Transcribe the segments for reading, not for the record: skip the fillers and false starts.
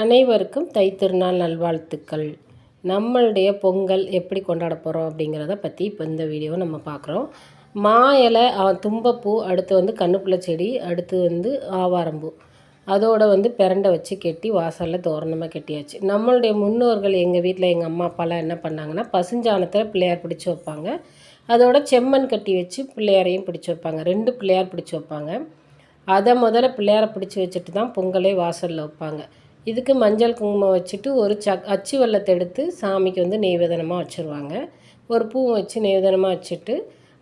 அனைவருக்கும் தைத்திருநாள் நல்வாழ்த்துக்கள். நம்மளுடைய பொங்கல் எப்படி கொண்டாட போகிறோம் அப்படிங்கிறத பற்றி இப்போ இந்த வீடியோ நம்ம பார்க்குறோம். மா இலை, தும்பப்பூ, அடுத்து வந்து கன்றுப்புள்ள செடி, அடுத்து வந்து ஆவாரம்பூ, அதோடு வந்து பிரண்டை வச்சு கட்டி வாசலில் தோரணமாக கட்டியாச்சு. நம்மளுடைய முன்னோர்கள் எங்கள் வீட்டில் எங்கள் அம்மா அப்பாலாம் என்ன பண்ணாங்கன்னா, பசுஞ்சாணத்தில் பிள்ளையார் பிடிச்சி வைப்பாங்க. அதோட செம்மண் கட்டி வச்சு பிள்ளையாரையும் பிடிச்சி வைப்பாங்க. 2 பிள்ளையார் பிடிச்சி வைப்பாங்க. அதை முதல்ல பிள்ளையாரை பிடிச்சி வச்சுட்டு தான் பொங்கலே வாசலில் வைப்பாங்க. இதுக்கு மஞ்சள் குங்குமம் வச்சுட்டு ஒரு அச்சு வெல்லத்தை எடுத்து சாமிக்கு வந்து நெய்வேதனமாக வச்சுருவாங்க. ஒரு பூ வச்சு நெய்வேதனமாக வச்சுட்டு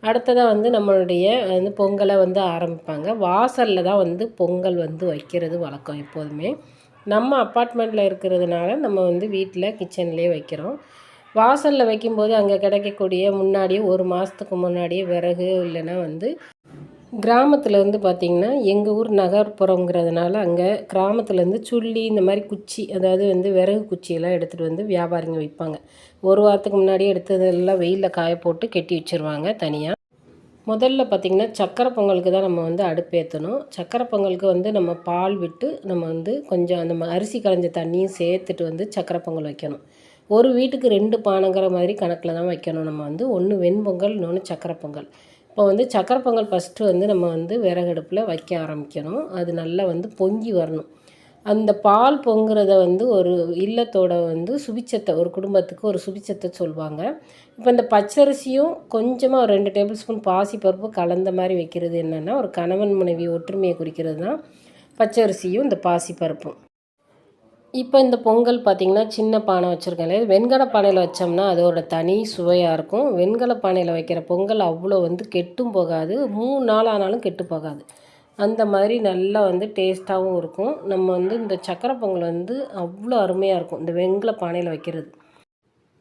அடுத்ததாக வந்து நம்மளுடைய வந்து பொங்கலை வந்து ஆரம்பிப்பாங்க. வாசலில் தான் வந்து பொங்கல் வந்து வைக்கிறது வழக்கம் எப்போதுமே. நம்ம அப்பார்ட்மெண்ட்டில் இருக்கிறதுனால நம்ம வந்து வீட்டில் கிச்சன்லேயே வைக்கிறோம். வாசலில் வைக்கும்போது அங்கே கிடைக்கக்கூடிய முன்னாடியே ஒரு மாதத்துக்கு முன்னாடியே விறகு இல்லைன்னா வந்து கிராமத்துலேருந்து பார்த்திங்கன்னா எங்கள் ஊர் நகர்ப்புறங்கிறதுனால அங்கே கிராமத்துலேருந்து சுள்ளி இந்த மாதிரி குச்சி, அதாவது வந்து விறகு குச்சியெல்லாம் எடுத்துகிட்டு வந்து வியாபாரிங்க விற்பாங்க. ஒரு வாரத்துக்கு முன்னாடியே எடுத்ததெல்லாம் வெயிலில் காய போட்டு கட்டி வச்சுருவாங்க தனியாக. முதல்ல பார்த்திங்கன்னா சக்கரை பொங்கலுக்கு தான் நம்ம வந்து அடுப்பேற்றணும். சக்கரை பொங்கலுக்கு வந்து நம்ம பால் விட்டு நம்ம வந்து கொஞ்சம் அந்த அரிசி களைஞ்ச தண்ணியும் சேர்த்துட்டு வந்து சக்கரை பொங்கல் வைக்கணும். ஒரு வீட்டுக்கு 2 பானைங்கிற மாதிரி கணக்கில் தான் வைக்கணும். நம்ம வந்து ஒன்று வெண்பொங்கல், இன்னொன்று சக்கரை பொங்கல். இப்போ வந்து சக்கரை பொங்கல் ஃபஸ்ட்டு வந்து நம்ம வந்து விறகடுப்பில் வைக்க ஆரம்பிக்கணும். அது நல்லா வந்து பொங்கி வரணும். அந்த பால் பொங்குறத வந்து ஒரு இல்லத்தோட வந்து சுபிச்சத்தை, ஒரு குடும்பத்துக்கு ஒரு சுபிச்சத்தை சொல்லுவாங்க. இப்போ இந்த பச்சரிசியும் கொஞ்சமாக ஒரு 2 டேபிள் ஸ்பூன் பாசிப்பருப்பு கலந்த மாதிரி வைக்கிறது என்னென்னா, ஒரு கணவன் மனைவி ஒற்றுமையை குறிக்கிறது தான் பச்சரிசியும் இந்த பாசிப்பருப்பும். இப்போ இந்த பொங்கல் பார்த்திங்கன்னா சின்ன பானை வச்சுருக்கேன். வெண்கல பானையில் வச்சோம்னா அதோட தனி சுவையாக இருக்கும். வெண்கல பானையில் வைக்கிற பொங்கல் அவ்வளோ வந்து கெட்டும் போகாது, 3 நாள் ஆனாலும் கெட்டு போகாது. அந்த மாதிரி நல்லா வந்து டேஸ்ட்டாகவும் இருக்கும். நம்ம வந்து இந்த சக்கரை பொங்கல் வந்து அவ்வளோ அருமையாக இருக்கும் இந்த வெண்கல பானையில் வைக்கிறது.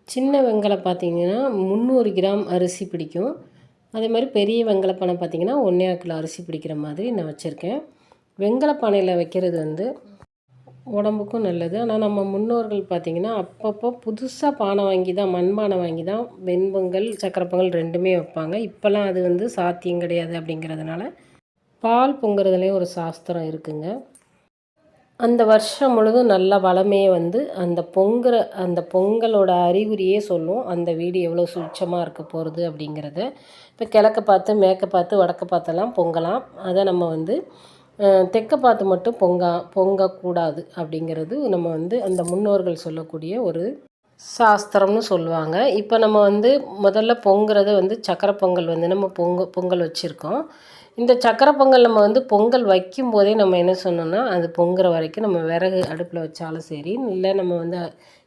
சின்ன வெண்கலம் பார்த்திங்கன்னா 300 கிராம் அரிசி பிடிக்கும். அதே மாதிரி பெரிய வெண்கல பானை பார்த்திங்கன்னா 1.5 கிலோ அரிசி பிடிக்கிற மாதிரி நான் வச்சுருக்கேன். வெண்கல பானையில் வைக்கிறது வந்து உடம்புக்கும் நல்லது. ஆனால் நம்ம முன்னோர்கள் பார்த்திங்கன்னா அப்பப்போ புதுசாக பானை வாங்கி தான், மண்பானை வாங்கி தான் வெண்பொங்கல், சக்கரை பொங்கல் 2மே வைப்பாங்க. இப்போல்லாம் அது வந்து சாத்தியம் கிடையாது. அப்படிங்கிறதுனால பால் பொங்குறதுலேயும் ஒரு சாஸ்திரம் இருக்குங்க. அந்த வருஷம் முழுதும் நல்ல வளமையை வந்து அந்த பொங்கலோட அறிகுறியே சொல்லும். அந்த வீடு எவ்வளோ சுட்சமாக இருக்க போகிறது அப்படிங்கிறத. இப்போ கிழக்க பார்த்து, மேற்க பார்த்து, வடக்க பார்த்தெல்லாம் பொங்கலாம். அதை நம்ம வந்து தெற்க பார்த்து மட்டும் பொங்கக்கூடாது அப்படிங்கிறது நம்ம வந்து அந்த முன்னோர்கள் சொல்லக்கூடிய ஒரு சாஸ்திரம்னு சொல்லுவாங்க. இப்போ நம்ம வந்து முதல்ல பொங்குறது வந்து சக்கரை பொங்கல் வந்து நம்ம பொங்கல் வச்சுருக்கோம். இந்த சக்கரை பொங்கல் நம்ம வந்து பொங்கல் வைக்கும்போதே நம்ம என்ன சொன்னோம்னா, அது பொங்குற வரைக்கும் நம்ம விறகு அடுப்பில் வச்சாலும் சரி, இல்லை நம்ம வந்து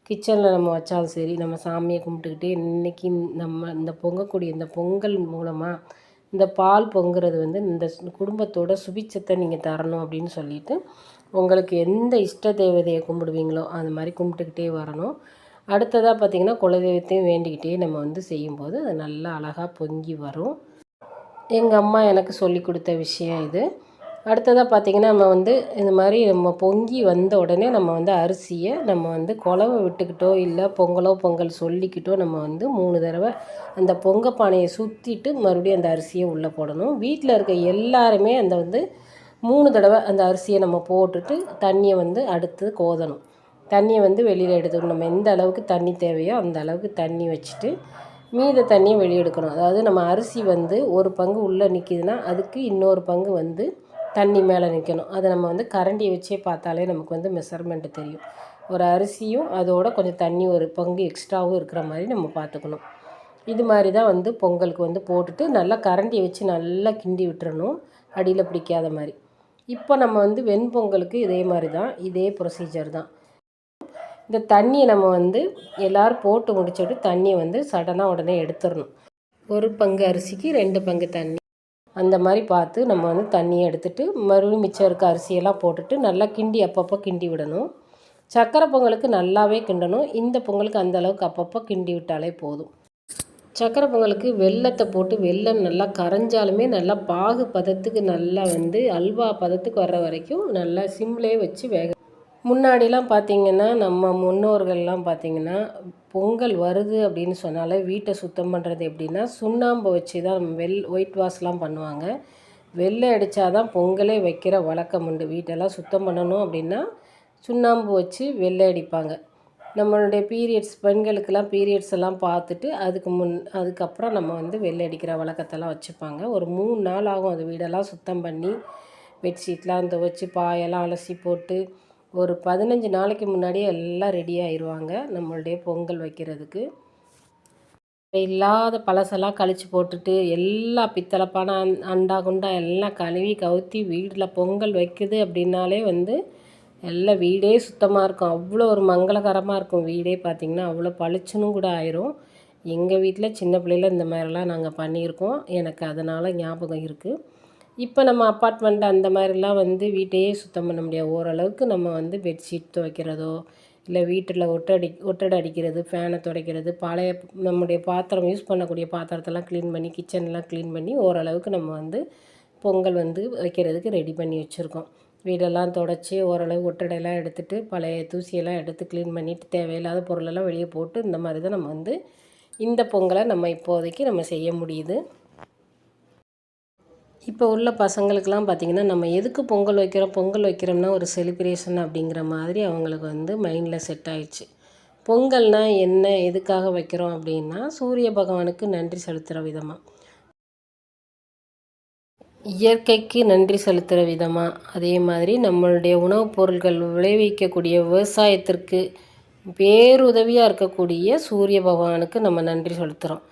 கிச்சனில் நம்ம வச்சாலும் சரி, நம்ம சாமியை கும்பிட்டுக்கிட்டே இன்றைக்கி நம்ம இந்த பொங்கக்கூடிய இந்த பொங்கல் மூலமாக இந்த பால் பொங்குறது வந்து இந்த குடும்பத்தோட சுபிச்சத்தை நீங்கள் தரணும் அப்படின்னு சொல்லிட்டு, உங்களுக்கு எந்த இஷ்ட தேவதையை கும்பிடுவீங்களோ அது மாதிரி கும்பிட்டுக்கிட்டே வரணும். அடுத்ததாக பார்த்திங்கன்னா குலதெய்வத்தையும் வேண்டிக்கிட்டே நம்ம வந்து செய்யும்போது அது நல்லா அழகாக பொங்கி வரும். எங்கள் அம்மா எனக்கு சொல்லி கொடுத்த விஷயம் இது. அடுத்ததாக பார்த்திங்கன்னா நம்ம வந்து இந்த மாதிரி நம்ம பொங்கி வந்த உடனே நம்ம வந்து அரிசியை நம்ம வந்து குலவை விட்டுக்கிட்டோ இல்லை பொங்கல் சொல்லிக்கிட்டோ நம்ம வந்து 3 தடவை அந்த பொங்க பானையை சுற்றிட்டு மறுபடியும் அந்த அரிசியை உள்ளே போடணும். வீட்டில் இருக்க எல்லாருமே அந்த வந்து 3 தடவை அந்த அரிசியை நம்ம போட்டுட்டு தண்ணியை வந்து அடுத்து கோதணும். தண்ணியை வந்து வெளியில் எடுத்துக்கணும். நம்ம எந்த அளவுக்கு தண்ணி தேவையோ அந்த அளவுக்கு தண்ணி வச்சுட்டு மீத தண்ணியை வெளியே எடுக்கணும். அதாவது நம்ம அரிசி வந்து ஒரு பங்கு உள்ளே நிற்கிதுன்னா அதுக்கு இன்னொரு பங்கு வந்து தண்ணி மேலே நிற்கணும். அதை நம்ம வந்து கரண்டியை வச்சே பார்த்தாலே நமக்கு வந்து மெஷர்மெண்ட்டு தெரியும். ஒரு அரிசியும் அதோட கொஞ்சம் தண்ணி ஒரு பங்கு எக்ஸ்ட்ராவும் இருக்கிற மாதிரி நம்ம பார்த்துக்கணும். இது மாதிரி தான் வந்து பொங்கலுக்கு வந்து போட்டுட்டு நல்லா கரண்டியை வச்சு நல்லா கிண்டி விட்டுறணும், அடியில் பிடிக்காத மாதிரி. இப்போ நம்ம வந்து வெண்பொங்கலுக்கு இதே மாதிரி தான், இதே ப்ரொசீஜர் தான். இந்த தண்ணியை நம்ம வந்து எல்லோரும் போட்டு முடிச்சுட்டு தண்ணியை வந்து சடனாக உடனே எடுத்துடணும். ஒரு பங்கு அரிசிக்கு 2 பங்கு தண்ணி அந்த மாதிரி பார்த்து நம்ம வந்து தண்ணியை எடுத்துகிட்டு மறுபடியும் மிச்சம் இருக்க அரிசியெல்லாம் போட்டுட்டு நல்லா கிண்டி அப்பப்போ கிண்டி விடணும். சக்கரை பொங்கலுக்கு நல்லாவே கிண்டணும். இந்த பொங்கலுக்கு அந்தளவுக்கு அப்பப்போ கிண்டி விட்டாலே போதும். சக்கரை பொங்கலுக்கு வெல்லத்தை போட்டு வெல்லம் நல்லா கரைஞ்சாலுமே நல்லா பாகு பதத்துக்கு நல்லா வந்து அல்வா பதத்துக்கு வர்ற வரைக்கும் நல்லா சிம்லேயே வச்சு முன்னாடிலாம் பார்த்திங்கன்னா நம்ம முன்னோர்கள்லாம் பார்த்திங்கன்னா பொங்கல் வருது அப்படின்னு சொன்னாலே வீட்டை சுத்தம் பண்ணுறது எப்படின்னா சுண்ணாம்பு வச்சு தான் ஒயிட் வாஷ்லாம் பண்ணுவாங்க. வெள்ளை அடித்தா தான் பொங்கலே வைக்கிற வழக்கம் உண்டு. வீட்டெல்லாம் சுத்தம் பண்ணணும் அப்படின்னா சுண்ணாம்பு வச்சு வெள்ளை அடிப்பாங்க. நம்மளுடைய பெண்களுக்கெல்லாம் பீரியட்ஸ் எல்லாம் பார்த்துட்டு அதுக்கப்புறம் நம்ம வந்து வெள்ளை அடிக்கிற வழக்கத்தெல்லாம் வச்சுப்பாங்க. ஒரு 3 நாள் ஆகும் அது வீடெல்லாம் சுத்தம் பண்ணி, பெட்ஷீட்லாம் துவைச்சி, பாயெல்லாம் அலசி போட்டு, ஒரு 15 நாளைக்கு முன்னாடியே எல்லாம் ரெடி ஆயிடுவாங்க நம்மளுடைய பொங்கல் வைக்கிறதுக்கு. இல்லாத பழசெல்லாம் கழிச்சு போட்டுட்டு, எல்லா பித்தளை பானை, அண்டா குண்டா எல்லாம் கழுவி கவுத்தி வீட்டில் பொங்கல் வைக்குது அப்படின்னாலே வந்து எல்லாம் வீடே சுத்தமாக இருக்கும். அவ்வளோ ஒரு மங்களகரமாக இருக்கும் வீடே. பார்த்திங்கன்னா அவ்வளோ பளிச்சுன்னு கூட ஆயிரும். எங்கள் வீட்டில் சின்ன பிள்ளையில இந்த மாதிரிலாம் நாங்கள் பண்ணியிருக்கோம். எனக்கு அதனால் ஞாபகம் இருக்குது. இப்போ நம்ம அப்பார்ட்மெண்ட் அந்த மாதிரிலாம் வந்து வீட்டையே சுத்தம் பண்ண முடியாது. ஓரளவுக்கு நம்ம வந்து பெட்ஷீட் துவைக்கிறதோ, இல்லை வீட்டில் ஒட்டடை அடிக்கிறது, ஃபேனை துடைக்கிறது, பழைய நம்முடைய பாத்திரம் யூஸ் பண்ணக்கூடிய பாத்திரத்தெல்லாம் க்ளீன் பண்ணி, கிச்சன்லாம் க்ளீன் பண்ணி ஓரளவுக்கு நம்ம வந்து பொங்கல் வந்து வைக்கிறதுக்கு ரெடி பண்ணி வச்சுருக்கோம். வீடெல்லாம் துடைச்சி ஓரளவு ஒட்டடையெல்லாம் எடுத்துகிட்டு, பழைய தூசியெல்லாம் எடுத்து க்ளீன் பண்ணிவிட்டு, தேவையில்லாத பொருளெல்லாம் வெளியே போட்டு, இந்த மாதிரி தான் நம்ம வந்து இந்த பொங்கலை நம்ம இப்போதைக்கு நம்ம செய்ய முடியுது. இப்போ உள்ள பசங்களுக்கெல்லாம் பார்த்திங்கன்னா, நம்ம எதுக்கு பொங்கல் வைக்கிறோம்னா ஒரு செலிப்ரேஷன் அப்படிங்கிற மாதிரி அவங்களுக்கு வந்து மைண்டில் செட் ஆயிடுச்சு. பொங்கல்னால் என்ன, எதுக்காக வைக்கிறோம் அப்படின்னா, சூரிய பகவானுக்கு நன்றி செலுத்துகிற விதமாக, இயற்கைக்கு நன்றி செலுத்துகிற விதமாக, அதே மாதிரி நம்மளுடைய உணவுப் பொருட்கள் விளைவிக்கக்கூடிய விவசாயத்திற்கு பேருதவியாக இருக்கக்கூடிய சூரிய பகவானுக்கு நம்ம நன்றி செலுத்துகிறோம்.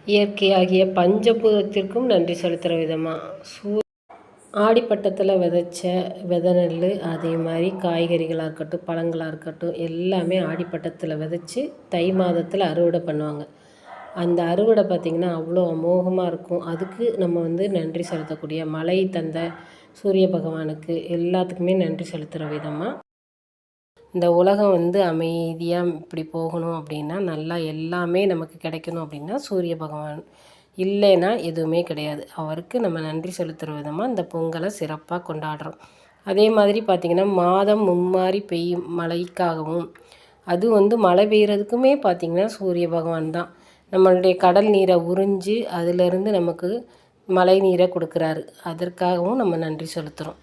இயற்கையாகிய பஞ்சபூதத்திற்கும் நன்றி செலுத்துகிற விதமாக ஆடிப்பட்டத்தில் விதைச்ச நெல், அதே மாதிரி காய்கறிகளாக இருக்கட்டும், பழங்களாக இருக்கட்டும், எல்லாமே ஆடிப்பட்டத்தில் விதைச்சி தை மாதத்தில் அறுவடை பண்ணுவாங்க. அந்த அறுவடை பார்த்திங்கன்னா அவ்வளோ அமோகமாக இருக்கும். அதுக்கு நம்ம வந்து நன்றி செலுத்தக்கூடிய, மழை தந்த சூரிய பகவானுக்கு எல்லாத்துக்குமே நன்றி செலுத்துகிற விதமாக, இந்த உலகம் வந்து அமைதியாக இப்படி போகணும் அப்படின்னா, நல்லா எல்லாமே நமக்கு கிடைக்கணும் அப்படின்னா சூரிய பகவான் இல்லைன்னா எதுவுமே கிடையாது. அவருக்கு நம்ம நன்றி செலுத்துகிற விதமாக இந்த பொங்கலை சிறப்பாக கொண்டாடுறோம். அதே மாதிரி பார்த்திங்கன்னா, மாதம் மும்மாரி பெய்யும் மழைக்காகவும், அது வந்து மழை பெய்கிறதுக்குமே பார்த்திங்கன்னா சூரிய பகவான் தான் நம்மளுடைய கடல் நீரை உறிஞ்சி அதிலிருந்து நமக்கு மழை நீரை கொடுக்குறாரு. அதற்காகவும் நம்ம நன்றி செலுத்துகிறோம்.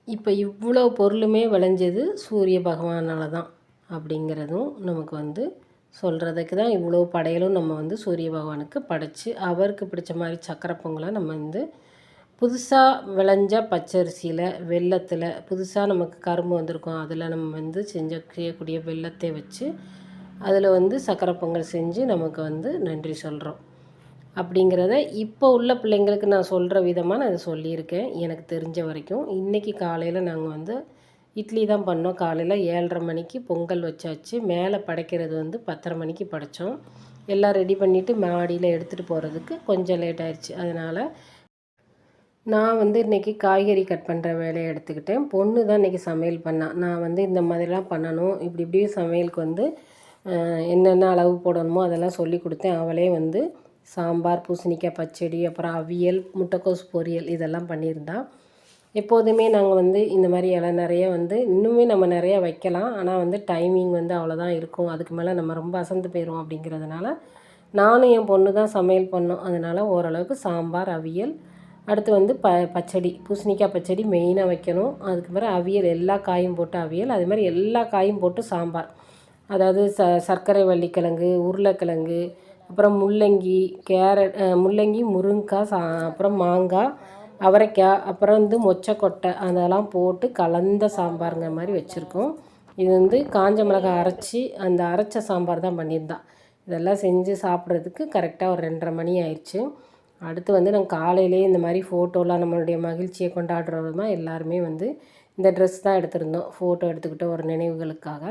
இப்போ இவ்வளோ பொருளுமே விளைஞ்சது சூரிய பகவானால் தான் அப்படிங்கிறதும் நமக்கு வந்து சொல்கிறதுக்கு தான் இவ்வளோ படையலும் நம்ம வந்து சூரிய பகவானுக்கு படைச்சி, அவருக்கு பிடிச்ச மாதிரி சக்கரை பொங்கலை நம்ம வந்து புதுசாக விளைஞ்ச பச்சரிசியில், வெல்லத்தில், புதுசாக நமக்கு கரும்பு வந்திருக்கும் அதில் நம்ம வந்து செய்யக்கூடிய வெல்லத்தை வச்சு அதில் வந்து சக்கரை பொங்கல் செஞ்சு நமக்கு வந்து நன்றி சொல்கிறோம். அப்படிங்கிறத இப்போ உள்ள பிள்ளைங்களுக்கு நான் சொல்கிற விதமாக நான் இதை சொல்லியிருக்கேன் எனக்கு தெரிஞ்ச வரைக்கும். இன்றைக்கி காலையில் நாங்கள் வந்து இட்லி தான் பண்ணோம். காலையில் 7:30 மணிக்கு பொங்கல் வச்சாச்சு. மேலே படைக்கிறது வந்து 10:30 மணிக்கு படைத்தோம். எல்லாம் ரெடி பண்ணிவிட்டு மாடியில் எடுத்துகிட்டு போகிறதுக்கு கொஞ்சம் லேட் ஆயிடுச்சு. அதனால் நான் வந்து இன்றைக்கி காய்கறி கட் பண்ணுற வேலையை எடுத்துக்கிட்டேன். பொண்ணு தான் இன்றைக்கி சமையல் பண்ணால். நான் வந்து இந்த மாதிரிலாம் பண்ணணும், இப்படி சமையலுக்கு வந்து என்னென்ன அளவு போடணுமோ அதெல்லாம் சொல்லி கொடுத்தேன். அவளே வந்து சாம்பார், பூசணிக்காய் பச்சடி, அப்புறம் அவியல், முட்டைக்கோஸ் பொரியல் இதெல்லாம் பண்ணியிருந்தா. எப்போதுமே நாங்கள் வந்து இந்த மாதிரி இலை நிறைய வந்து இன்னுமே நம்ம நிறையா வைக்கலாம். ஆனால் வந்து டைமிங் வந்து அவ்வளோதான் இருக்கும். அதுக்கு மேலே நம்ம ரொம்ப அசந்து போயிடுவோம். அப்படிங்கிறதுனால நானும் என் பொண்ணு தான் சமையல் பண்ணோம். அதனால் ஓரளவுக்கு சாம்பார், அவியல், அடுத்து வந்து பச்சடி, பூசணிக்காய் பச்சடி மெயினாக வைக்கணும். அதுக்கு பிறகு அவியல், எல்லா காயும் போட்டு அவியல், அது மாதிரி எல்லா காயும் போட்டு சாம்பார். அதாவது சர்க்கரை வள்ளிக்கிழங்கு, உருளைக்கிழங்கு, அப்புறம் முள்ளங்கி, கேரட், முள்ளங்கி, முருங்கைக்காய், அப்புறம் மாங்காய், அவரைக்காய், அப்புறம் வந்து மொச்சக்கொட்டை அதெல்லாம் போட்டு கலந்த சாம்பாருங்க மாதிரி வச்சுருக்கோம். இது வந்து காஞ்ச மிளகாய் அரைச்சி அந்த அரைச்ச சாம்பார் தான் பண்ணியிருந்தான். இதெல்லாம் செஞ்சு சாப்பிட்றதுக்கு கரெக்டாக ஒரு 2:30 மணி ஆயிடுச்சு. அடுத்து வந்து நாங்கள் காலையிலேயே இந்த மாதிரி ஃபோட்டோலாம் நம்மளுடைய மகிழ்ச்சியை கொண்டாடுறதுமா எல்லாருமே வந்து இந்த ட்ரெஸ் தான் எடுத்திருந்தோம். ஃபோட்டோ எடுத்துக்கிட்ட ஒரு நினைவுகளுக்காக.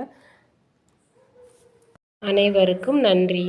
அனைவருக்கும் நன்றி.